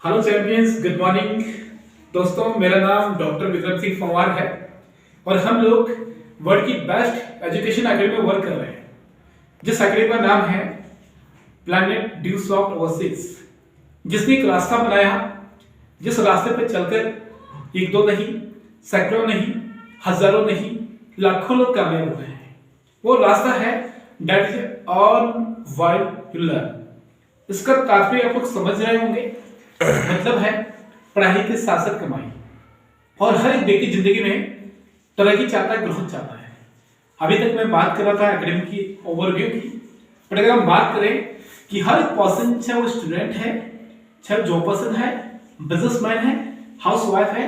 Hello champions, good morning दोस्तों। मेरा नाम डॉक्टर विक्रम सिंह पंवार है और हम लोग वर्ल्ड की बेस्ट एजुकेशन अकेडमी में वर्क कर रहे हैं, जिस अकेडमी का नाम है प्लैनेट ड्यू सॉफ्ट ओवरसीज। जिसने एक रास्ता बनाया, जिस रास्ते पर चलकर एक दो नहीं, सैकड़ों नहीं, हजारों नहीं, लाखों लोग कामयाब हुए हैं। वो रास्ता है that is on while you learn. इसका तात्पर्य आप लोग समझ रहे होंगे। मतलब है पढ़ाई के साथ साथ कमाई। और हर एक व्यक्ति जिंदगी में तरक्की चाहता है, ग्रोथ चाहता है। अभी तक मैं बात कर रहा था एकेडमी की ओवरव्यू की, बट अगर हम बात करें कि हर एक पर्सन, चाहे वो स्टूडेंट है, चाहे जॉब पर्सन है, बिजनेसमैन है, हाउसवाइफ है,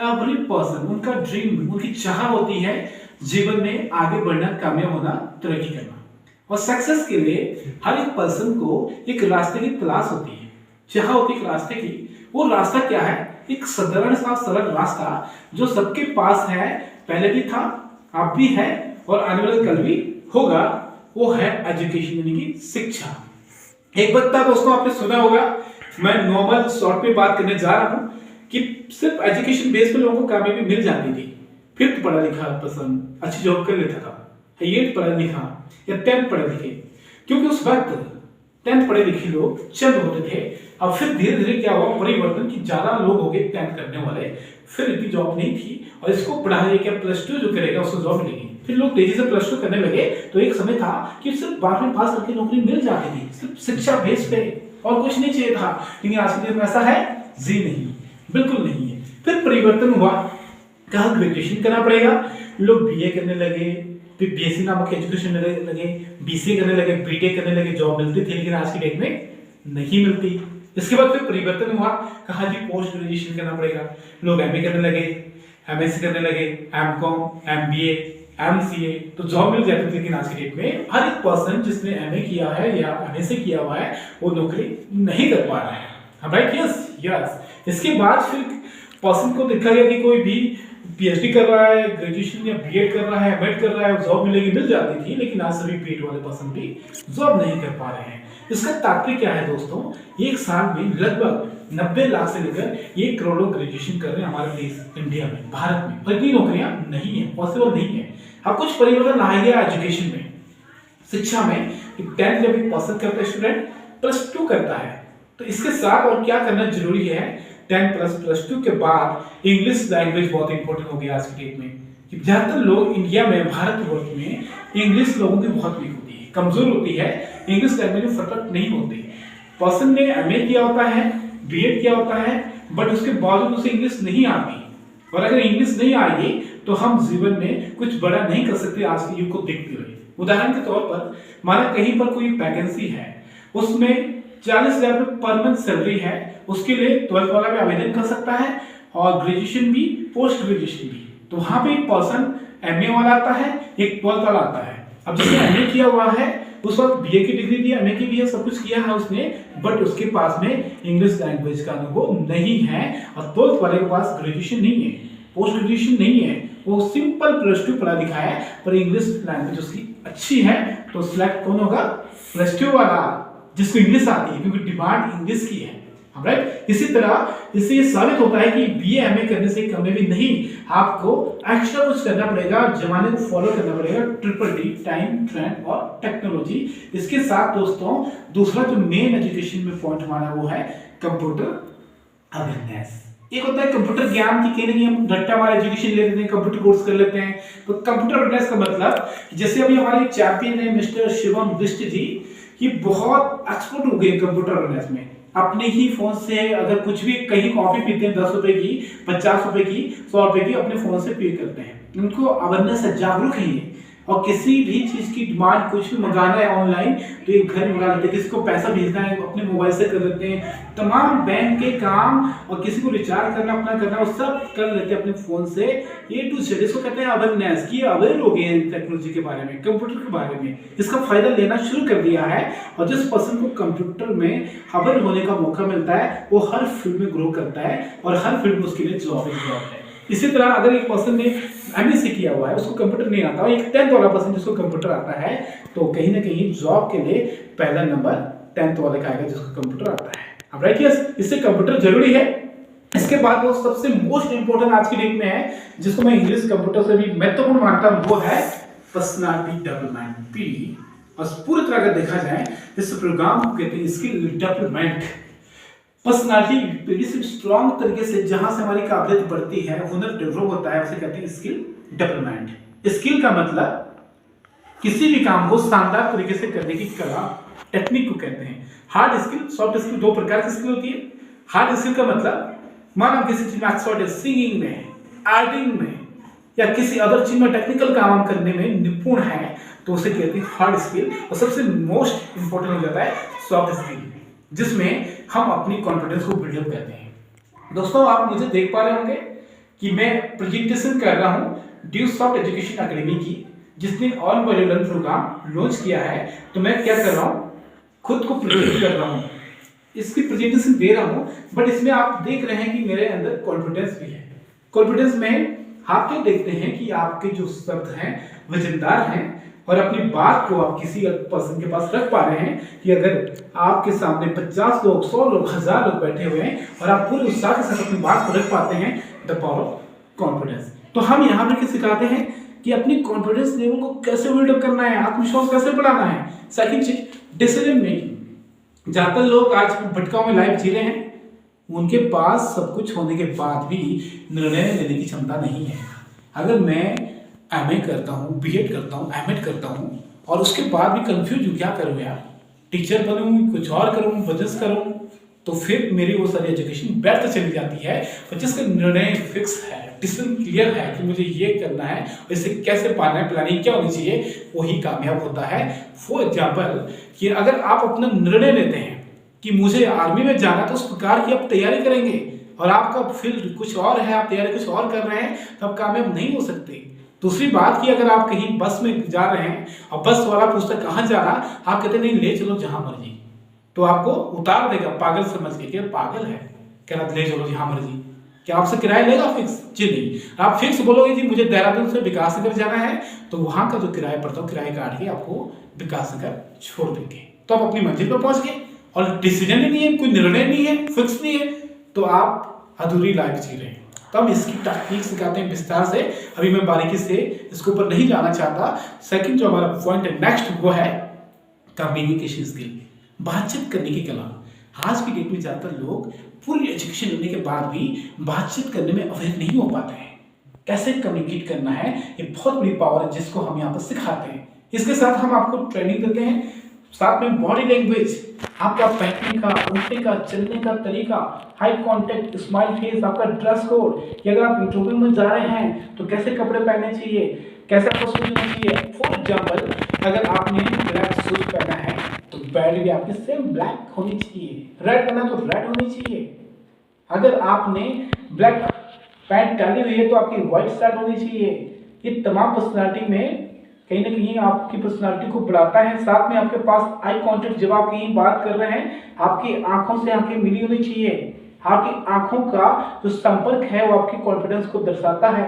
एवरी पर्सन, उनका ड्रीम, उनकी चाह होती है जीवन में आगे बढ़ना, कामयाब होना, तरक्की करना। और सक्सेस के लिए हर एक पर्सन को एक रास्ते की तलाश होती है, चाह होती है रास्ते की। वो रास्ता क्या है? एक साधारण सा सरल रास्ता जो सबके पास है, पहले भी था, अब भी है और आने वाले कल भी होगा। वो है एजुकेशन, यानी कि शिक्षा। एक बता दोस्तों, आपने सुना होगा, मैं नॉर्मल शॉर्ट पे बात करने जा रहा हूं कि सिर्फ एजुकेशन बेस पे लोगों को कामयाबी मिल जाती थी। फिफ्थ पढ़ा लिखा पसंद, अच्छी जॉब कर लेता था, 8th पढ़ा लिखा या 10th पढ़े लिखे, क्योंकि उस वक्त 10th पढ़े लिखे लोग चंद होते थे। अब फिर धीरे धीरे क्या हुआ परिवर्तन, की ज्यादा लोग हो गए 10th करने वाले, फिर इतनी जॉब नहीं थी और इसको पढ़ाई क्या +2 जो करेगा उसको जॉब मिलेगी। फिर लोग तेजी से +2 करने लगे, तो एक समय था कि सिर्फ 12वीं पास करके नौकरी मिल जाती थी, सिर्फ शिक्षा बेस पे, और कुछ नहीं चाहिए था। लेकिन आज के दिन में ऐसा है जी नहीं, बिल्कुल नहीं है। फिर परिवर्तन हुआ, कहा ग्रेजुएशन करना पड़ेगा, लोग बीए करने लगे, फिर बीएससी नामक एजुकेशन लगे, बीसीए करने लगे, बीटेक करने लगे। जॉब मिलती थी लेकिन आज की डेट में नहीं मिलती। इसके बाद फिर परिवर्तन हुआ, कहा जी पोस्ट ग्रेजुएशन करना पड़ेगा, लोग एमए करने लगे, एमएससी करने लगे, एमकॉम, एमबीए, एमसीए, तो जॉब मिल जाती थी। लेकिन आज की डेट में हर एक पर्सन जिसने एमए किया है या एमएससी किया हुआ है वो नौकरी नहीं कर पा रहा है। राइट? Yes yes. इसके बाद फिर पर्सन को देखा गया कि कोई भी पीएचडी कर रहा है, ग्रेजुएशन या बीएड कर रहा है, एमएड कर रहा है, जॉब मिलेगी, मिल जाती थी। लेकिन आज सभी बीएड वाले पर्सन भी जॉब नहीं कर पा रहे हैं। इसका तात्पर्य क्या है दोस्तों? एक साल में लगभग 90 लाख से लेकर 1 करोड़ लोग ग्रेजुएशन कर रहे हैं हमारे देश इंडिया में, भारत में, और इतनी नौकरियां नहीं है, पॉसिबल नहीं है। अब कुछ परिवर्तन लाया गया एजुकेशन में, शिक्षा में। 10th जब एक पर्सन करता है, स्टूडेंट +2 करता है, तो इसके साथ और क्या करना जरूरी है? 10 प्लस +2 के बाद इंग्लिश लैंग्वेज बहुत इंपॉर्टेंट हो गया आज की डेट में। ज्यादातर लोग इंडिया में, भारतवर्ष में इंग्लिश लोगों की बहुत वीक होती है, कमजोर होती है, इंग्लिश लैंग्वेज में परफेक्ट नहीं होती। पर्सन ने एमए किया होता है, बीएड किया होता है, बट उसके बावजूद उसे इंग्लिश नहीं आती। और अगर इंग्लिश नहीं आएगी तो हम जीवन में कुछ बड़ा नहीं कर सकते आज के युग को देखते हुए। उदाहरण के तौर पर माना कहीं पर कोई वैकेंसी है, उसमें 40,000 पर मंथ सैलरी है, उसके लिए 12th वाला भी आवेदन कर सकता है और ग्रेजुएशन भी, पोस्ट ग्रेजुएशन भी। तो वहां पे एक पर्सन एमए वाला आता है, एक 12th वाला आता है। अब जिसने एमए किया हुआ है उस वक्त बीए की डिग्री दी, एमए की भी है, सब कुछ किया है उसने, बट उसके पास में इंग्लिश लैंग्वेज का अनुभव नहीं है। और 12th वाले के पास ग्रेजुएशन नहीं है, पोस्ट ग्रेजुएशन नहीं है, वो सिंपल +2 पढ़ा लिखा है, पर इंग्लिश लैंग्वेज उसकी अच्छी है। तो सिलेक्ट कौन होगा? +2 वाला, जिसको इंग्लिश आती है, क्योंकि डिमांड इंग्लिश की है। राइट? इसी तरह इससे ये साबित होता है कि बीए एमए करने से कामयाबी नहीं, आपको एक्स्ट्रा कुछ करना पड़ेगा, जमाने को फॉलो करना पड़ेगा, TTT, टाइम, ट्रेंड और टेक्नोलॉजी। इसके साथ दोस्तों दूसरा जो मेन एजुकेशन में पॉइंट हमारा वो है कंप्यूटर अवेयरनेस। एक होता है कंप्यूटर ज्ञान की, कहीं ना कहीं हम रट्टा वाला एजुकेशन ले लेते हैं, कंप्यूटर कोर्स कर लेते हैं। तो कंप्यूटर अवेयरनेस का मतलब, जैसे अभी हमारे चैंपियन है मिस्टर शिवम बिष्ट जी, ये बहुत एक्सपर्ट हो गए कंप्यूटर अवेयरनेस में। अपने ही फोन से अगर कुछ भी कहीं कॉफी पीते हैं 10 रुपए की, 50 रुपए की, 100 रुपए की, अपने फोन से पे करते हैं। उनको अवेयरनेस है, जागरूक है। और किसी भी चीज की डिमांड, कुछ भी मंगाना है ऑनलाइन तो एक घर मंगा लेते हैं, किसी को पैसा भेजना है अपने मोबाइल से कर लेते हैं, तमाम बैंक के काम और किसी को रिचार्ज करना, अपना करना, वो सब कर लेते हैं अपने फोन से। A to Z इसको कहते हैं अवेयरनेस, की अवेयर हो गए हैं टेक्नोलॉजी के बारे में, कंप्यूटर के बारे में, इसका फायदा लेना शुरू कर दिया है। और जिस पर्सन को कंप्यूटर में अवेयर होने का मौका मिलता है वो हर फील्ड में ग्रो करता है और हर फील्ड में उसके लिए जॉब है। इसी तरह अगर एक पर्सन ने एमएससी किया हुआ है, उसको कंप्यूटर नहीं आता, एक 10th वाला पर्सन जिसको कंप्यूटर आता है, तो कहीं ना कहीं जॉब के लिए पहला नंबर 10th वाले का आएगा जिसको कंप्यूटर आता है। अब राइट, यस, इससे कंप्यूटर जरूरी है। इसके बाद वो सबसे मोस्ट इंपोर्टेंट आज की डेट में है, जिसको मैं इंग्लिश कंप्यूटर से भी महत्वपूर्ण मानता हूं, वो है पर्सनालिटी डेवलपमेंट, पी। और पूरी तरह अगर देखा जाए इस प्रोग्राम को कहते हैं स्किल डेवलपमेंट। पर्सनालिटी से स्ट्रॉन्ग तरीके से जहां से हमारी काबिलियत बढ़ती है, हुनर डेवलप होता है, उसे कहते हैं स्किल डेवलपमेंट। स्किल का मतलब किसी भी काम को शानदार तरीके से करने की कला, टेक्निक को कहते हैं। हार्ड स्किल, सॉफ्ट स्किल, दो प्रकार की स्किल होती है। हार्ड स्किल का मतलब मानो किसी चीज में एक्सपर्ट है, सिंगिंग में, आर्टिंग में, या किसी अदर चीज में टेक्निकल काम करने में निपुण है, तो उसे कहते हैं हार्ड स्किल। और सबसे मोस्ट इंपोर्टेंट हो जाता है सॉफ्ट स्किल, जिसमें हम अपनी कॉन्फिडेंस को बिल्डअप करते हैं। दोस्तों, आप मुझे देख पा रहे होंगे कि मैं प्रेजेंटेशन कर रहा हूं ड्यू सॉफ्ट एजुकेशन अकेडमी की, जिसने on value learn program launch किया है। तो मैं क्या कर रहा हूं, खुद को प्रेजेंट कर रहा हूं, इसकी प्रेजेंटेशन दे रहा हूं, बट इसमें आप देख रहे हैं कि मेरे अंदर कॉन्फिडेंस भी है। कॉन्फिडेंस में आप क्या देखते हैं कि आपके जो शब्द हैं वजनदार हैं, और अपनी बात को आप किसी पर्सन के पास रख पा रहे हैं कि अगर आपके सामने 50 लोग, 100 लोग, 1000 लोग बैठे हुए हैं और आप पूरे उत्साह के साथ अपनी बात को रख पाते हैं, द पावर ऑफ कॉन्फिडेंस। तो हम यहाँ पर क्या सिखाते हैं कि अपनी कॉन्फिडेंस लेवल को कैसे बिल्डअप करना है, आत्मविश्वास कैसे बढ़ाना है। सेकंड चीज, डिसीजन मेकिंग। ज्यादातर लोग आज भटकाव में लाइफ जी रहे हैं, उनके पास सब कुछ होने के बाद भी निर्णय लेने की क्षमता नहीं है। अगर मैं एमए करता हूँ, बीएड करता हूँ, एमएड करता हूँ, और उसके बाद भी कंफ्यूज हूँ क्या करूँ यार, टीचर बनूँ, कुछ और करूँ, बिजनेस करूँ, तो फिर मेरी वो सारी एजुकेशन व्यर्थ चली जाती है। पर जिसका निर्णय फिक्स है, डिसीजन क्लियर है कि मुझे ये करना है, इसे कैसे पाना है, प्लानिंग क्या होनी चाहिए, वही कामयाब होता है। फॉर एग्जाम्पल, कि अगर आप अपना निर्णय लेते हैं कि मुझे आर्मी में जाना, तो उस प्रकार की आप तैयारी करेंगे, और आपका फील्ड कुछ और है, आप तैयारी कुछ और कर रहे हैं, तो आप कामयाब नहीं हो सकते। दूसरी बात कि अगर आप कहीं बस में जा रहे हैं और बस वाला पूछता कहाँ जाना, आप कहते नहीं ले चलो जहां मर्जी, तो आपको उतार देगा पागल समझ के, क्या पागल है, कह रहा ले चलो जहां मर्जी। क्या आपसे किराया लेगा फिक्स? जी नहीं। आप फिक्स बोलोगे जी मुझे देहरादून से विकास नगर जाना है, तो वहां का जो किराया पड़ता है, किराया काट के आपको विकास नगर छोड़ देंगे, तो आप अपनी मंजिल पर पहुंच गए। और डिसीजन ही नहीं है, कोई निर्णय नहीं है, फिक्स नहीं है, तो आप अधूरी लाइफ जी रहे हैं। तो हम इसकी टेक्निक सिखाते हैं विस्तार से, अभी मैं बारीकी से इसके ऊपर नहीं जाना चाहता। सेकंड जो हमारा पॉइंट है नेक्स्ट, वो है कम्युनिकेशन स्किल, बातचीत करने की कला। आज की डेट में ज्यादातर लोग पूरी एजुकेशन लेने के बाद भी बातचीत करने में अवेयर नहीं हो पाते हैं। कैसे कम्युनिकेट करना है, ये बहुत बड़ी पावर है जिसको हम यहाँ पर सिखाते हैं। इसके साथ हम आपको ट्रेनिंग देते हैं, साथ में बॉडी लैंग्वेज, आपका बैठने का, उठने का, चलने का तरीका, हाई कांटेक्ट, स्माइल फेस, आपका ड्रेस कोड, कि अगर आप इंटरव्यू में जा रहे हैं तो कैसे कपड़े पहनने चाहिए, कैसे आपको सूट लेना चाहिए। फॉर एग्जाम्पल, अगर आपने ब्लैक सूट पहना है तो पैंट भी आपकी सेम ब्लैक होनी चाहिए, रेड पहना तो रेड होनी चाहिए। अगर आपने ब्लैक पैंट डाली हुई है तो आपकी व्हाइट शर्ट होनी चाहिए। ये तमाम पर्सनालिटी में कहीं ना कहीं आपकी पर्सनालिटी को बढ़ाता है। साथ में आपके पास आई कांटेक्ट, जब आप कहीं बात कर रहे हैं, आपकी आंखों से आंखें मिली होनी चाहिए। आपकी आंखों का जो संपर्क है वो आपकी कॉन्फिडेंस को दर्शाता है।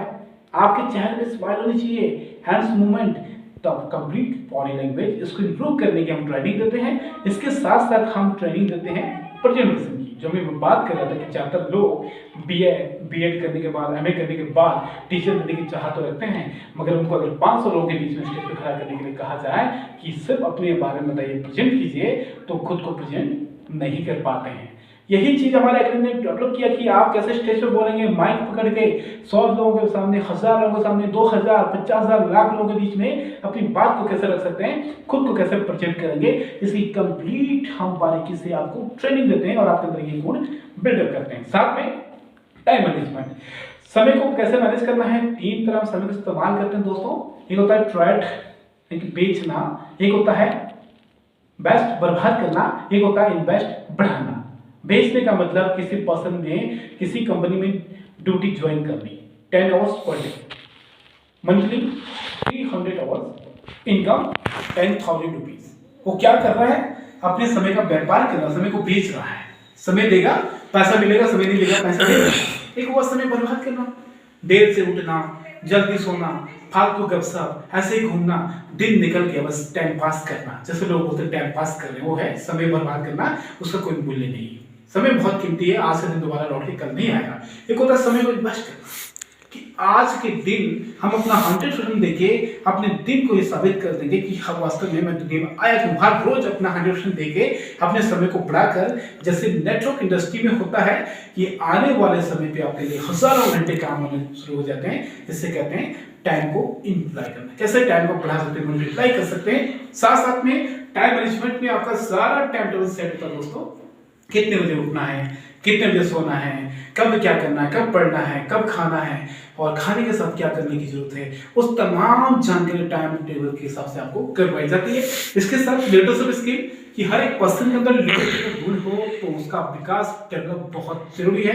आपके चेहरे पे स्माइल होनी चाहिए, हैंड्स मूवमेंट, तो कंप्लीट बॉडी लैंग्वेज, इसको इंप्रूव करने की हम ट्रेनिंग देते हैं। इसके साथ साथ हम ट्रेनिंग देते हैं प्रेजेंटेशन की, जो मैं बात कर रहा था कि ज्यादातर लोग बीएड करने के बाद, एमए करने के बाद टीचर बनने की चाहत तो रखते हैं, मगर उनको अगर 500 लोगों के बीच में स्टेज पर खड़ा करने के लिए कहा जाए कि सिर्फ अपने बारे में बताइए, प्रेजेंट कीजिए, तो खुद को प्रेजेंट नहीं कर पाते हैं। यही चीज हमारे एकेडमी ने डेवलप किया कि आप कैसे स्टेज पर बोलेंगे, माइक पकड़ के 100 लोगों के सामने, 1000 लोगों के सामने, 2000, 50,000, लाख लोगों के बीच में अपनी बात को कैसे रख सकते हैं, खुद को कैसे प्रेजेंट करेंगे, इसकी कंप्लीट हम बारीकी से आपको ट्रेनिंग देते हैं और आपके अंदर ये गुण बिल्डअप करते हैं। साथ में टाइम मैनेजमेंट, समय को कैसे मैनेज करना है। 3 तरह समय का इस्तेमाल करते हैं दोस्तों। एक होता है ट्रेड, बेचना, एक होता है बेस्ट बर्बाद करना, एक होता है इन्वेस्ट बढ़ाना। बेचने का मतलब किसी पर्सन ने किसी कंपनी में ड्यूटी ज्वाइन करनी, 10 hours per day, monthly 300 hours, income 10,000 rupees. वो क्या कर रहा है, अपने समय का व्यापार कर रहा है, समय को बेच रहा है। समय देगा पैसा मिलेगा, समय नहीं देगा पैसा देगा। एक हुआ समय बर्बाद करना, देर से उठना, जल्दी सोना, फालतू गपशप, ऐसे ही घूमना, दिन निकल गया बस टाइम पास करना, जैसे लोग बोलते हैं टाइम पास कर रहे हैं, वो है समय बर्बाद करना, उसका कोई मूल्य नहीं। समय बहुत कीमती है, आज से दिन दोबारा लौट के कल नहीं आएगा। एक होता है समय को इन्वेस्ट करना, कि आज के दिन हम अपना 100% देके अपने दिन को ये साबित कर देंगे कि हम वास्तव में मैं दुनिया में आया हूँ। हर रोज अपना 100% देके अपने समय को बढ़ाकर, जैसे नेटवर्क इंडस्ट्री में होता है कि आने वाले समय पे आपके लिए हजारों घंटे काम होने शुरू हो जाते हैं, जिससे कहते हैं टाइम को इम्प्लाई करना। कैसे टाइम को बढ़ा सकते हैं, मल्टीप्लाई कर सकते हैं। साथ साथ में टाइम मैनेजमेंट में आपका सारा टाइम टेबल सेट होता है दोस्तों। कितने बजे उठना है, कितने बजे सोना है, कब क्या करना है, कब पढ़ना है, कब खाना है और खाने के साथ क्या करने की जरूरत है, उस तमाम जानकारी टाइम टेबल के हिसाब से आपको करवाई जाती है। इसके साथ लीडरशिप स्किल, कि हर एक पर्सन के अंदर लीडरशिप गुण हो तो उसका विकास डेवलप बहुत जरूरी है।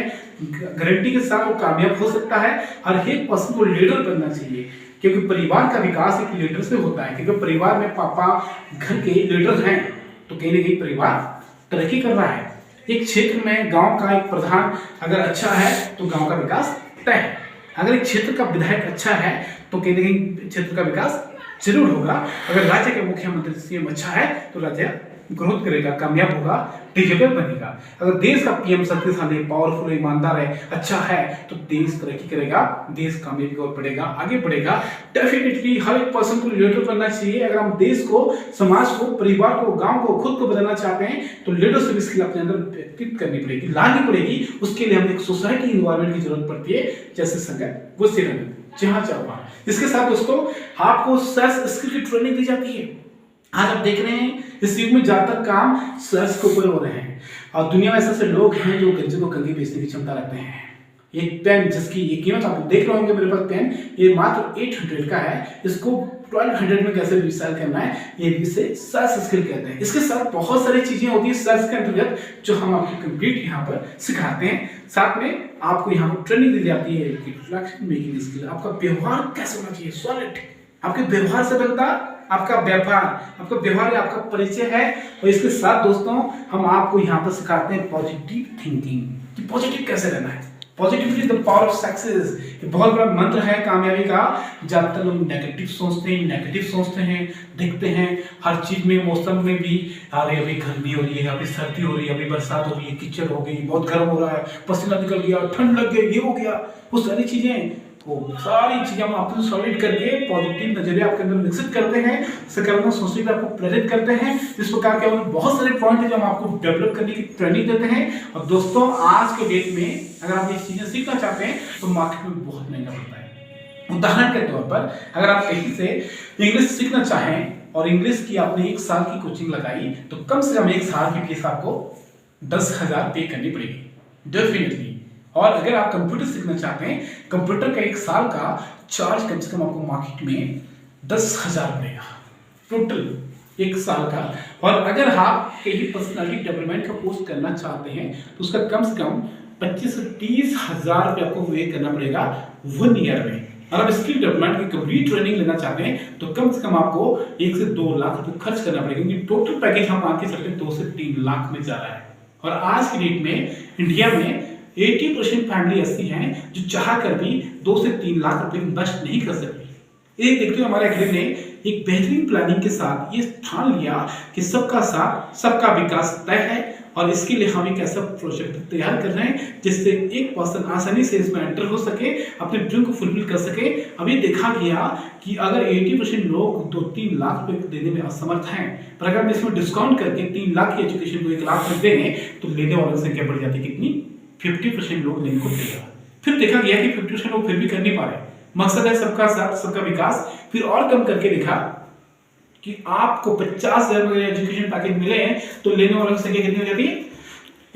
गारंटी के साथ वो कामयाब हो सकता है। हर एक पर्सन को लीडर बनना चाहिए, क्योंकि परिवार का विकास एक लीडर से होता है। क्योंकि परिवार में पापा घर के लीडर हैं तो कहीं ना कहीं परिवार तरक्की कर रहा है। एक क्षेत्र में गांव का एक प्रधान अगर अच्छा है तो गांव का विकास तय है। अगर एक क्षेत्र का विधायक अच्छा है तो कहीं ना कहीं क्षेत्र का विकास जरूर होगा। अगर राज्य के मुख्यमंत्री सीएम अच्छा है तो राज्य ग्रोथ करेगा, कामयाब होगा, डिजिटल बनेगा। अगर देश का पीएम शक्तिशाली, पावरफुल, ईमानदार है, अच्छा है तो देश तरक्की करेगा, देश कामयाबी की ओर बढ़ेगा, आगे बढ़ेगा। डेफिनेटली हर एक पर्सन को लीडर बनना चाहिए। अगर हम देश को, समाज को, परिवार को, गांव को, खुद को बदलना चाहते हैं तो लीडरशिप स्किल अपने अंदर व्यक्तित्व करनी पड़ेगी, लानी पड़ेगी। उसके लिए हमें एक सोसाइटी इन्वायरमेंट की जरूरत पड़ती है, जैसे संगत वो सिरन जहां चाहो। इसके साथ दोस्तों आपको सेल्फ स्किल की ट्रेनिंग दी जाती है। आज आप देख रहे हैं इस युग में ज्यादातर काम सर्च के ऊपर हो रहे हैं और दुनिया में ऐसे लोग हैं जो गंजे को कंघी बेचने की क्षमता रखते हैं। एक पेन जिसकी ये कीमत आप देख रहे होंगे मेरे पास पेन, ये मात्र 800 का है। इसको 1200 में कैसे रीसेल करना है, ये भी इसे सर्च स्किल कहते हैं। इसके साथ बहुत सारी चीजें होती है सर्च के अंतर्गत जो हम आपको कंप्लीट यहाँ पर सिखाते हैं। साथ में आपको यहाँ पर ट्रेनिंग दी जाती है कि रिफ्लेक्शन मेकिंग स्किल, आपका व्यवहार कैसे होना चाहिए, सॉलिड। आपके व्यवहार से बनता आपका व्यापार, आपका व्यवहार आपका परिचय है। और इसके साथ दोस्तों हम आपको यहाँ पर सिखाते हैं पॉजिटिव थिंकिंग, कि पॉजिटिव कैसे रहना है। Positivity is the power of success, ये बहुत बड़ा मंत्र है कामयाबी का। ज्यादातर लोग नेगेटिव सोचते हैं, देखते हैं हर चीज में, मौसम में भी, अरे अभी गर्मी हो रही है, अभी सर्दी हो रही है, अभी बरसात हो रही है, कीचड़ हो गई, बहुत गर्म हो रहा है, पसीना निकल गया, ठंड लग गई, ये हो गया, वो सारी चीजें हम आपको सॉलिड करके पॉजिटिव नजरिया आपके अंदर विकसित करते हैं, सकारात्मक सोचने के आपको प्रेरित करते हैं। इस प्रकार के बहुत सारे पॉइंट है जो हम आपको डेवलप करने की ट्रेनिंग देते हैं। और दोस्तों आज के डेट में अगर आप ये चीजें सीखना चाहते हैं तो मार्केट में बहुत महंगा पड़ता है। उदाहरण के तौर पर अगर आप कहीं से इंग्लिश सीखना चाहें और इंग्लिश की आपने 1 साल की कोचिंग लगाई तो कम से कम 1 साल की फीस आपको 10,000 पे करनी पड़ेगी डेफिनेटली। और अगर आप कंप्यूटर सीखना चाहते हैं, कंप्यूटर का 1 साल का चार्ज कम से कम आपको मार्केट में 10,000 पड़ेगा टोटल 1 साल का। और अगर आप कहीं पर्सनालिटी डेवलपमेंट का कोर्स करना चाहते हैं तो उसका कम से कम 25 से 30,000 रुपये आपको वे करना पड़ेगा 1 ईयर में। और आप स्किल डेवलपमेंट की कंप्लीट ट्रेनिंग लेना चाहते हैं तो कम से कम आपको 1 से 2 लाख रुपए खर्च करना पड़ेगा, क्योंकि टोटल पैकेज हम आके चलते 2 से 3 लाख में जा रहा है। और आज की डेट में इंडिया में 80% फैमिली ऐसी हैं जो चाह कर भी 2 से 3 लाख रुपए इन्वेस्ट नहीं कर सकती। एक देखते हुए हमारे एकेडमी ने एक बेहतरीन प्लानिंग के साथ ये ठान लिया कि सबका साथ सबका विकास तय है। और इसके लिए हम एक ऐसा प्रोजेक्ट तैयार कर रहे हैं जिससे एक पर्सन आसानी से इसमें एंटर हो सके, अपने ड्रीम को फुलफिल कर सके। अभी देखा गया कि अगर 80% लोग 2-3 लाख रुपए देने में असमर्थ हैं, पर अगर हम इसमें डिस्काउंट करके 3 लाख की एजुकेशन को 1 लाख में दें तो लेने वालों की संख्या बढ़ जाती है कितनी, 50% लोग लेने को तैयार। फिर देखा गया कि 50% लोग फिर भी कर नहीं पा रहे। मकसद है सबका साथ सबका विकास। फिर और कम करके देखा कि आपको 50,000 में एजुकेशन पैकेज मिले हैं तो लेने वालों की संख्या कितनी हो जाती है,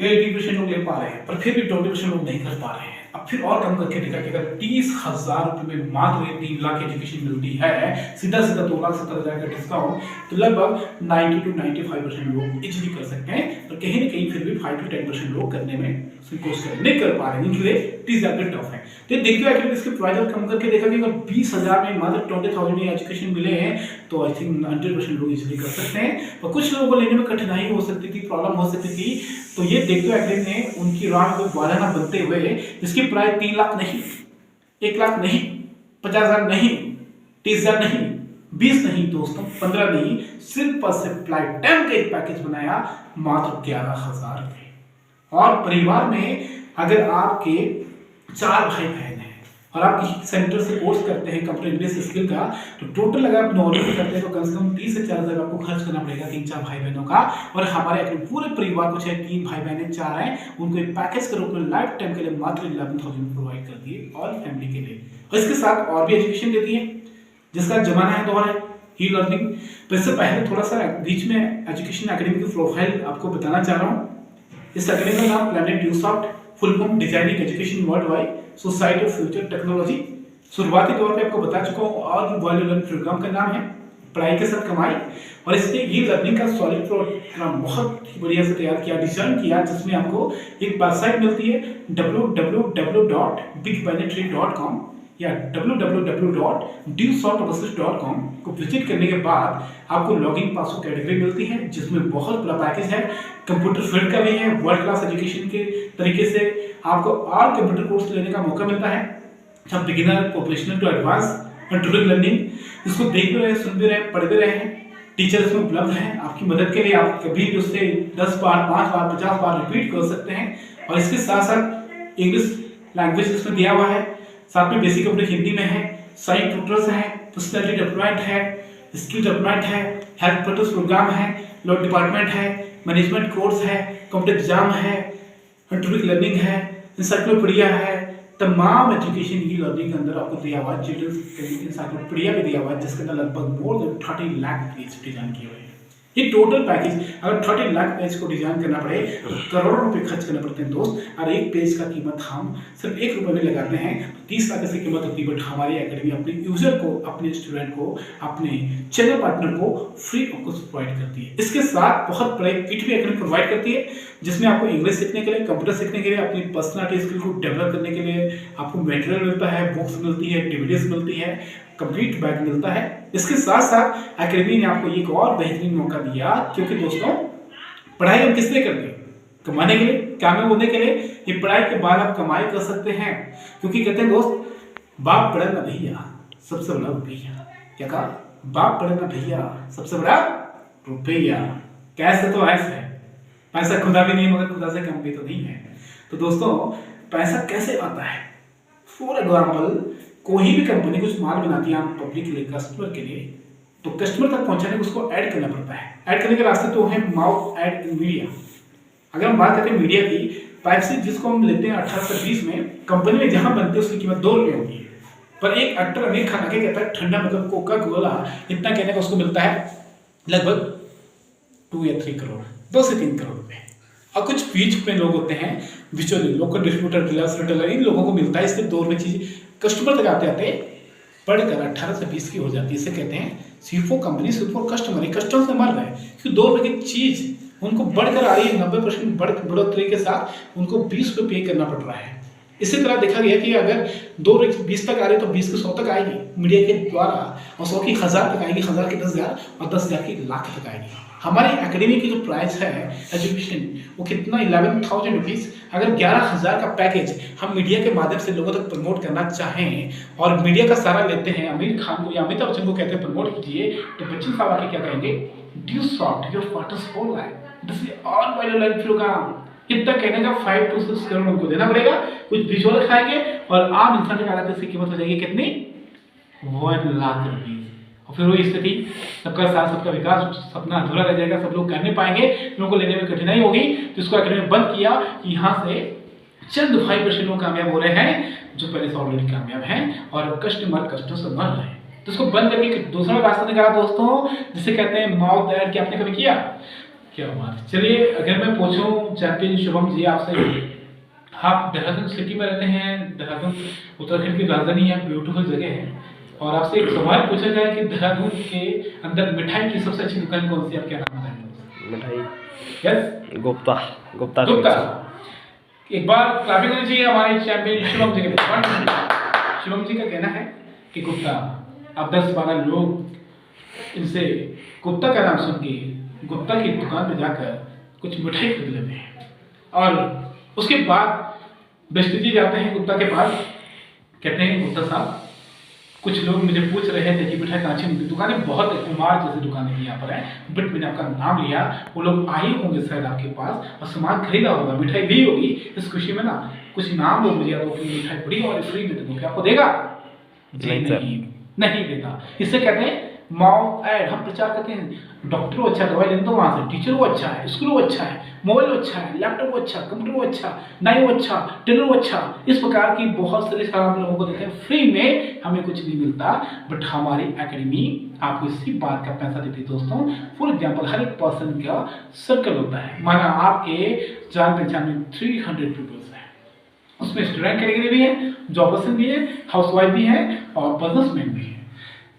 80% लोग ले पा रहे हैं, पर फिर भी 20% लोग नहीं कर पा रहे हैं। अब फिर और कम करके देखा कि अगर 30,000 रुपए में मात्र 3 लाख एजुकेशन मिलती है, सीधा 2,70,000 का डिस्काउंट, तो लगभग 90 to 95% लोग इजीली कर सकते हैं। पर कहीं ना कहीं फिर भी 5 to 10% लोग करने में संकोच नहीं कर पा रहे हैं, इनके लिए इट इज टफ है। तो देखते हुए अगर इसके प्राइस कम करके देखा कि अगर 20,000 में मात्र 20,000 में एजुकेशन मिले हैं तो आई थिंक 100% लोग इजीली कर सकते हैं। और कुछ लोगों को लेने में कठिनाई हो सकती थी, प्रॉब्लम हो सकती थी, तो ये देखते हुए एकेडमी ने उनकी राह को बढ़ाना बनते हुए इसकी प्राइस 3 लाख नहीं, 1 लाख नहीं, 50,000 नहीं, 30,000 नहीं, 20 नहीं दोस्तों, 15 नहीं, सिर्फ और सिर्फ लाइफ टाइम का एक पैकेज बनाया मात्र 11,000 रुपए। और परिवार में अगर आपके 4 भाई बहन हैं और आप किसी सेंटर से कोर्स करते हैं कंप्यूटर इंग्लिश स्किल का, तो टोटल अगर आप नॉर्मली करते हैं तो कम से कम 30 से 4,000 आपको खर्च करना पड़ेगा 3-4 भाई बहनों का। और हमारे अपने पूरे परिवार को, चाहे 3 भाई बहन हैं 4 हैं, उनको एक पैकेज के रूप में लाइफ टाइम के लिए मात्र 11,000 प्रोवाइड करती है ऑल फैमिली के लिए। और इसके साथ और भी एजुकेशन देती है जिसका जमाना है दौर है ई लर्निंग। तो इससे पहले थोड़ा सा बीच में एजुकेशन एकेडमी की प्रोफाइल आपको बताना चाह रहा हूँ। इस एकेडमी का नाम planet Dewsoft, full form designing education world wide society of future technology. शुरुआती तौर पे आपको बता चुका हूँ और वैल्यू लर्निंग प्रोग्राम का नाम है पढ़ाई के साथ कमाई। और इसने ये लर्निंग का सॉलिड प्रोग्राम बहुत ही बढ़िया से तैयार किया, डिजाइन किया, जिसमें आपको एक वेबसाइट मिलती है www.bigbanetry.com या www.dewsoftbusiness.com को विजिट करने के बाद आपको लॉगिन पासवर्ड कैटेगरी मिलती है, जिसमें बहुत बड़ा पैकेज है। कंप्यूटर फील्ड का भी है, वर्ल्ड क्लास एजुकेशन के तरीके से आपको ऑल कंप्यूटर कोर्स लेने का मौका मिलता है, सब beginner, professional to advance computer learning. इसको देख भी रहे, सुन भी रहे, पढ़ भी रहे हैं। टीचर इसमें उपलब्ध हैं आपकी मदद के लिए। आप कभी भी उससे 10 बार, 5 बार, 50 बार रिपीट कर सकते हैं। और इसके साथ साथ इंग्लिश लैंग्वेज इसमें दिया हुआ है, साथ में बेसिक कंप्यूटर हिंदी में है, साइट ट्यूटर्स है, पर्सनैलिटी डेवलपमेंट है, स्किल डेवलपमेंट है, हेल्थ पर्पस प्रोग्राम है, लॉ डिपार्टमेंट है, मैनेजमेंट कोर्स है, कंप्यूटर एग्जाम है, कंप्यूटर लर्निंग है, इंसाइक्लोपीडिया है। तमाम एजुकेशन ई लर्निंग के अंदर आपको दिया हुआ है। चिल्ड्रंस इंसाइक्लोपीडिया भी दिया हुआ है, जिसके अंदर लगभग more than 30 lakh page design किए हुए हैं। ये टोटल पैकेज अगर 30 लाख पेज को डिजाइन करना पड़े तो करोड़ों रुपए खर्च करने पड़ते हैं दोस्त। और एक पेज का कीमत हम सिर्फ 1 रुपए में लगाते हैं तो 30 लाख की कीमत होती है। बट हमारी एकेडमी अपने यूजर को, अपने स्टूडेंट को, अपने चैनल पार्टनर को फ्री ऑफ कॉस्ट प्रोवाइड करती है। इसके साथ बहुत बड़े किट भी एकेडमी प्रोवाइड करती है, जिसमें आपको इंग्लिश सीखने के लिए, कंप्यूटर सीखने के लिए, अपनी पर्सनालिटी स्किल को डेवलप करने के लिए आपको मटेरियल मिलता है, बुक्स मिलती है, डीवीडीज मिलती है, कंप्लीट बैग मिलता है। इसके साथ साथ एकेडमी ने आपको एक और बेहतरीन मौका दिया, क्योंकि दोस्तों पढ़ाई हम किस लिए करते हैं? कमाने के लिए, कामयाब होने के लिए। ये पढ़ाई के बाद आप कमाई कर सकते हैं, क्योंकि कहते हैं दोस्त, बाप पढ़े ना भैया सबसे बड़ा रुपया। क्या कहा? बाप पढ़े ना भैया सबसे बड़ा रुपया। कैसे? तो ऐसे है, पैसा खुदा भी नहीं मगर खुदा से कम भी तो नहीं है। तो दोस्तों पैसा कैसे आता है? फॉर एग्जाम्पल कोई भी कंपनी कुछ माल बनाती है पब्लिक के लिए, कस्टमर के लिए, तो कस्टमर तक पहुंचाने को उसको ऐड करना पड़ता है। ऐड करने के रास्ते तो है माउथ ऐड इन मीडिया। अगर हम बात करते हैं मीडिया की, पेप्सी जिसको हम लेते हैं 1820 में, कंपनी में जहां बनते हैं उसकी कीमत 2 रुपये होती है। पर एक एक्टर अमीर खान आके कहता है ठंडा मतलब कोका कोला, इतना कहने का उसको मिलता है लगभग 2 या 3 करोड़, 2 से 3 करोड़ रुपए। और कुछ बीच में लोग होते हैं, बिचौलिए, लोकल डिस्ट्रीब्यूटर, डीलर्स, रिटेलर, इन लोगों को मिलता है। इससे 2 रुपये चीज कस्टमर तक आते आते बढ़कर 18 से 20 की हो जाती है। इसे कहते हैं सीफो कंपनी, सीफो कस्टमर। कस्टमर से मर रहे हैं क्योंकि 2 रुपये की चीज उनको बढ़कर आ रही है, 90% बढ़ोतरी के साथ उनको 20 रुपये पे करना पड़ रहा है। इसी तरह देखा गया कि अगर 2 रुपये 20 तक आ रही है तो 20 की 100 तक आएगी मीडिया के द्वारा, और 100 की 1000 तक आएगी, 1000 की 10,000 और 10,000 की लाख तक आएगी। हमारी एकेडमी की जो प्राइस है एजुकेशन, वो कितना 11,000 रुपीज़। अगर 11,000 का पैकेज हम मीडिया के माध्यम से लोगों तक प्रमोट करना चाहें और मीडिया का सारा लेते हैं, आमिर खान को या अमिताभ बच्चन को कहते हैं प्रमोट कीजिए, तो बच्चन साहब आके क्या कहेंगे? Dewsoft your father's whole life, this is all wide life program. इतना कहने का 5 to 6 करोड़ उनको देना पड़ेगा। कुछ विजुअल खाएंगे और आम इंसान की आदत की कीमत हो जाएगी कितनी? 1 लाख रुपीज। और फिर वही स्थिति, सबका साथ, सबका विकास, सपना अधूरा रह जाएगा, सब लोग कर नहीं पाएंगे, लोगों को लेने में कठिनाई होगी। तो इसको एकेडमी बंद किया कि यहाँ से चंद 5% लोग कामयाब हो रहे हैं जो पहले से ऑलरेडी कामयाब हैं और कस्टमर से मर रहे हैं। तो इसको बंद करके दूसरा रास्ता निकाला दोस्तों, जिसे कहते हैं माउथ ऐड। क्या आपने कभी किया? क्या बात। चलिए अगर मैं पूछूं चैंपियन शुभम जी आपसे, आप देहरादून सिटी में रहते हैं, देहरादून उत्तराखंड की राजधानी है, ब्यूटीफुल जगह है, और आपसे एक सवाल पूछा जाए कि देहरादून के अंदर मिठाई की सबसे अच्छी दुकान कौन सी, आप क्या नाम बताएंगे? मिठाई यस, गुप्ता। एक बार क्लैपिंग होनी चाहिए हमारे चैंपियन शुभम जी के लिए। शुभम जी का कहना है कि गुप्ता, अब 10-12 लोग इनसे गुप्ता का नाम सुन के गुप्ता की दुकान पे जाकर कुछ मिठाई खरीद लेते हैं, और उसके बाद बेस्टी जी जाते हैं गुप्ता के पास, कहते हैं गुप्ता साहब कुछ लोग मुझे पूछ रहे थे कि मिठाई कहाँ अच्छी मिलती है। दुकानें बहुत है, कुमार जैसी दुकानें भी यहाँ पर है, बट मैंने आपका नाम लिया, वो लोग आए होंगे शायद आपके पास और सामान खरीदा होगा, मिठाई ली होगी, इस खुशी में ना कुछ नाम लो मुझे, तो मिठाई बड़ी और फ्री में दूंगा, आपको देगा? नहीं देता। इसे कहते हैं माउथ ऐड। हम प्रचार करते हैं डॉक्टर अच्छा दवाई लेने तो वहां से, टीचर वो अच्छा है, स्कूल वो अच्छा है, मोबाइल वो अच्छा है, लैपटॉप वो अच्छा, कंप्यूटर वो अच्छा, नाई वो अच्छा, टेलर वो अच्छा, इस प्रकार की बहुत सारी सलाह हम लोगों को देते हैं फ्री में, हमें कुछ नहीं मिलता, बट हमारी एकेडमी आपको इसी बात का पैसा देती है दोस्तों। फॉर एग्जाम्पल हर एक पर्सन का सर्कल होता है, माना आपके जान पहचान में 300 पीपल्स है, उसमें स्टूडेंट कैटेगरी भी है, जॉब पर्सन भी है, हाउसवाइफ भी है और बिजनेसमैन भी है।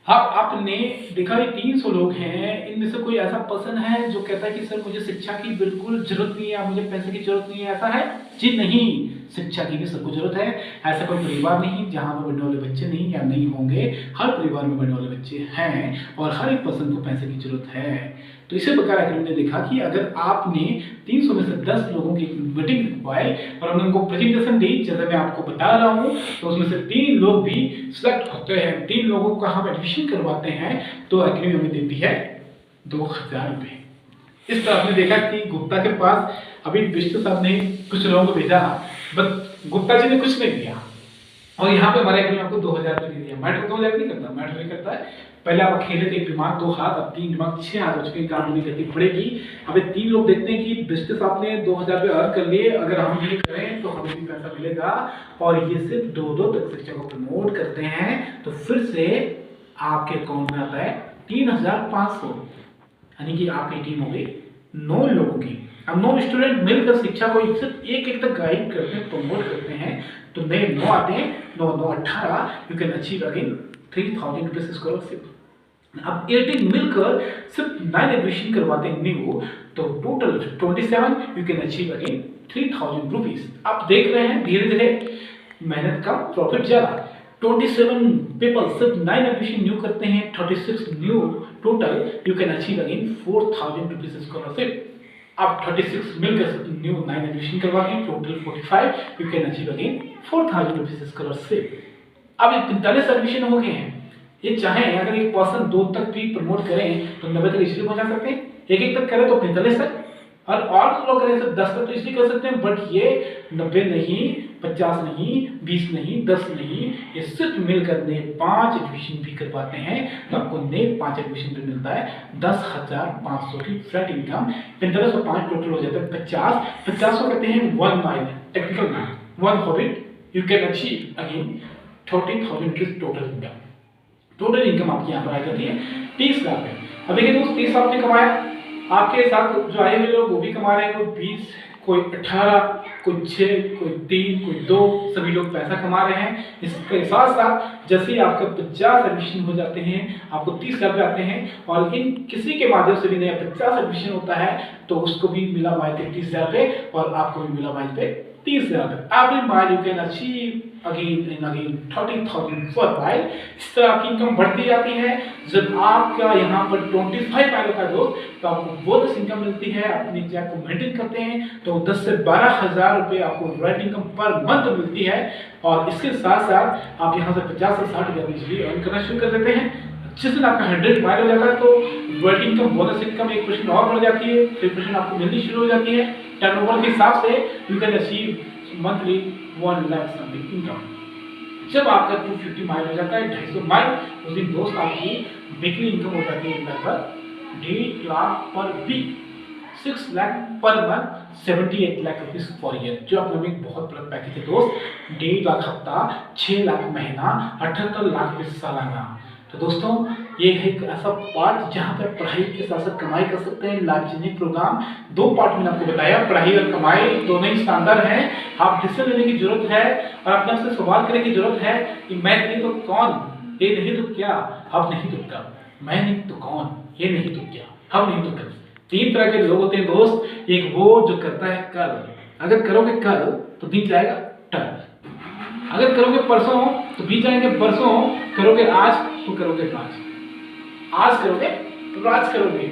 अब आपने देखा ये 300 लोग हैं, इनमें से कोई ऐसा पर्सन है जो कहता है कि सर मुझे शिक्षा की बिल्कुल जरूरत नहीं है, मुझे पैसे की जरूरत नहीं है, ऐसा है? जी नहीं, शिक्षा की भी सबको जरूरत है। ऐसा कोई परिवार नहीं जहां पर बढ़ने वाले बच्चे नहीं या नहीं होंगे, हर परिवार में बढ़ने वाले बच्चे हैं और हर एक पर्सन को पैसे की जरूरत है। तो इसी प्रकार एकेडमी ने देखा कि अगर आपने 300 में से 10 लोगों की मीटिंग रखवाई और हमने उनको प्रेजेंटेशन दी, जैसे मैं आपको बता रहा हूँ, तो उसमें से 3 लोग भी सिलेक्ट होते हैं, 3 लोगों का हम एडमिशन करवाते हैं, तो एकेडमी हमें देती है 2000 रुपये। इस तरह आपने देखा कि गुप्ता के पास अभी विष्णु साहब ने कुछ लोगों को भेजा, बट गुप्ता जी ने कुछ नहीं दिया और यहाँ पे हमारे एकेडमी आपको 2000 रुपये दे दिया। मैटर 2000 नहीं करता, मैटर नहीं करता है। पहले आप खेले थे एक दिमाग 2 हाथ, अब 3 दिमाग 6 हाथ हो चुके हैं, काम नहीं करती पड़ेगी। अभी 3 लोग देखते हैं कि विष्णु साहब ने 2000 रुपये अर्न कर लिए, अगर हम ये करें तो हमें भी पैसा मिलेगा और ये सिर्फ 2 तक शिक्षा को प्रमोट करते हैं, तो फिर से आपके अकाउंट में आता है 3500, यानी कि आपकी टीम हो गई 9 लोगों की। अब 9 स्टूडेंट मिलकर शिक्षा को सिर्फ एक तक गाइड करते हैं, प्रमोट करते हैं, तो नए 9 आते हैं, 9 9 18, you can achieve again 3000 rupees scholarship. अब 18 मिलकर सिर्फ 9 एडमिशन करवाते हैं न्यू, तो total 27, you can achieve again 3000 rupees. आप देख रहे हैं धीरे धीरे मेहनत का प्रॉफिट ज्यादा। 27 पीपल सिर्फ 9 एडमिशन न्यू करते हैं, 36 new total, you can achieve again 4000 rupees scholarship. आप 36 मिलकर न्यू 9 एडमिशन करवाते हैं, total 45, you can achieve again 4000 rupees scholarship. अब 45 एडमिशन हो गए हैं, ये चाहे अगर एक पर्सन 2 तक भी प्रमोट करें तो 90 तक इसलिए पहुंचा सकते हैं, एक तक करें तो 45 तक, और लोग करें तो 10 तक तो इसलिए कर सकते हैं, बट ये 90 नहीं, 50 नहीं, 20 नहीं, 10 नहीं, ये सिर्फ मिलकर ने 5 एडमिशन भी करवाते हैं, तो आपको ने 5 एडमिशन भी मिलता है 10,500 की फ्लैट इनकम। 45 और 5 टोटल हो जाता है 50 को कहते हैं 1 mile technical math, 1 hobbit, you can achieve again 30,000 की टोटल इनकम। टोटल इनकम आपकी यहाँ पर आ जाती है 30 लाख है। अब देखिए दोस्त 30 लाख ने कमाया, आपके साथ जो आए हुए लोग वो भी कमा रहे हैं, कोई 20, कोई 18, कोई 6, कोई 3, कोई 2, सभी लोग पैसा कमा रहे हैं। इसके साथ साथ जैसे ही आपका 50 एडमिशन हो जाते हैं, आपको 30 लाख आते हैं, और इन किसी के माध्यम से भी नया 50 एडमिशन होता है तो उसको भी मिला माइल पे 30,000 रुपये और आपको भी मिला माइल पे 30,000। Every mile you can achieve again and again 30,000 per mile. इस तरह आपकी इनकम बढ़ती जाती है। जब आपका यहाँ पर 25 माइल का दोस्त, तो आपको बोनस इनकम मिलती है, अपनी जैक को मेंटेन करते हैं तो 10 से 12,000 रुपये आपको रॉयल्टी इनकम पर मंथ मिलती है। और इसके साथ साथ आप यहाँ से 50 से 60,000 बिजली अर्न करना शुरू कर देते हैं। जिस दिन आपका 100 माइल हो जाता है तो रॉयल्टी इनकम, बोनस इनकम 1% और बढ़ जाती है, 3% आपको मिलनी शुरू हो जाती है। टर्नओवर के हिसाब से you can achieve monthly 1 lakh something income. जब आपका 250 माइल हो जाता है, 250 माइल, उस दिन दोस्त आपकी वीकली इनकम हो जाती है लगभग 1.5 लाख पर week, 6 lakh per month, 78 lakh rupees for year, जो अपने में एक बहुत बड़ा पैकेज है दोस्त। 1.5 लाख हफ्ता, 6 लाख महीना, 78 लाख रुपये सालाना। तो दोस्तों ये है एक ऐसा पार्ट जहाँ पर पढ़ाई के साथ साथ कमाई कर सकते हैं। लाइफ चेंजिंग प्रोग्राम 2 पार्ट में आपको बताया, पढ़ाई और कमाई दोनों ही शानदार हैं। आप डिसीजन लेने की जरूरत है और अपने आपसे सवाल करने की जरूरत है कि मैं नहीं तो कौन, ये नहीं तो क्या, अब नहीं तो कब, मैं नहीं तो कौन, ये नहीं तो क्या, हम नहीं तो कल। 3 तरह के लोग होते हैं दोस्त। एक वो जो करता है कल, अगर करोगे कल तो बीत जाएगा टल, अगर करोगे परसों तो बीत जाएंगे परसों, करोगे आज तो करोगे आज, आज करोगे तो राज करोगे।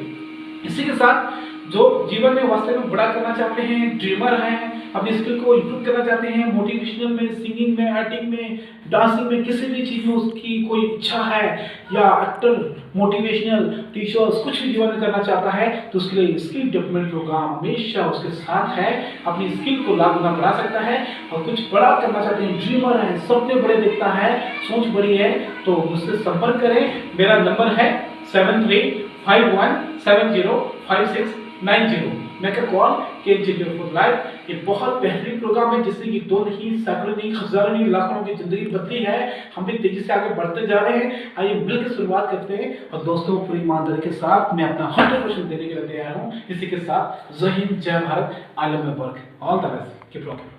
इसी के साथ जो जीवन में वास्तव में बड़ा करना चाहते हैं, ड्रीमर हैं, अपनी स्किल को इम्प्रूव करना चाहते हैं, मोटिवेशनल में, सिंगिंग में, एक्टिंग में, डांसिंग में, किसी भी चीज़ में उसकी कोई इच्छा है, या एक्टर, मोटिवेशनल, टीचर्स, कुछ भी जीवन में करना चाहता है, तो उसके लिए स्किल डेवलपमेंट प्रोग्राम हमेशा उसके साथ है। अपनी स्किल को लाभ गुना बढ़ा सकता है और कुछ बड़ा करना चाहते हैं, ड्रीमर है, सपने बड़े देखता है, सोच बड़ी है, तो मुझसे संपर्क करें। मेरा नंबर है 7351705690। मैं क्या कॉल के फॉर लाइफ। ये बहुत बेहतरीन प्रोग्राम है जिससे कि 2 नहीं, सैकड़ों नहीं, हजारों नहीं, लाखों की जिंदगी बदली है। हम भी तेजी से आगे बढ़ते जा रहे हैं। आइए मिलकर शुरुआत करते हैं और दोस्तों पूरी ईमानदारी के साथ मैं अपना 100% देने के लिए तैयार हूँ। इसी के साथ जय हिंद, जय Bharat, I love my work, all the best, keep rocking.